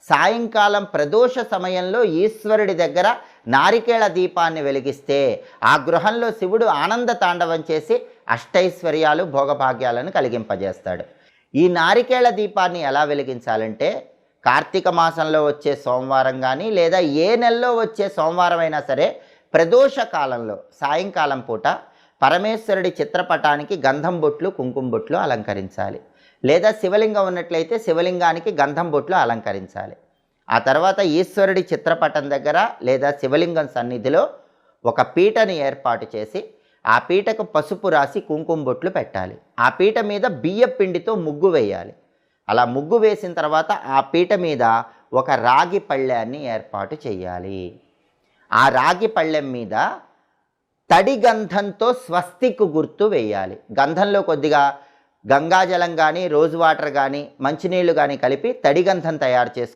సాయంకాలం ప్రదోష సమయంలో ఈశ్వరుడి దగ్గర నారికేళ దీపాన్ని వెలిగిస్తే ఆ గృహంలో శివుడు ఆనంద తాండవం చేసి అష్టైశ్వర్యాలు భోగభాగ్యాలను కలిగింపజేస్తాడు. ఈ నారికేళ దీపాన్ని ఎలా వెలిగించాలంటే కార్తీక మాసంలో వచ్చే సోమవారం కానీ లేదా ఏ నెలలో వచ్చే సోమవారం అయినా సరే ప్రదోష కాలంలో సాయంకాలం పూట పరమేశ్వరుడి చిత్రపటానికి గంధం బొట్లు కుంకుమ బొట్లు అలంకరించాలి. లేదా శివలింగం ఉన్నట్లయితే శివలింగానికి గంధం బొట్లు అలంకరించాలి. ఆ తర్వాత ఈశ్వరుడి చిత్రపటం దగ్గర లేదా శివలింగం సన్నిధిలో ఒక పీటని ఏర్పాటు చేసి ఆ పీటకు పసుపు రాసి కుంకుమ బొట్లు పెట్టాలి. ఆ పీట మీద బియ్యం పిండితో ముగ్గు వేయాలి. అలా ముగ్గు వేసిన తర్వాత ఆ పీట మీద ఒక రాగి పళ్ళెన్ని ఏర్పాటు చేయాలి. ఆ రాగి పళ్ళెం మీద తడి గంధంతో స్వస్తిక్ గుర్తు వేయాలి. గంధంలో కొద్దిగా గంగాజలం కానీ రోజ్ వాటర్ కానీ మంచినీళ్ళు కానీ కలిపి తడి గంధం తయారు చేసుకుని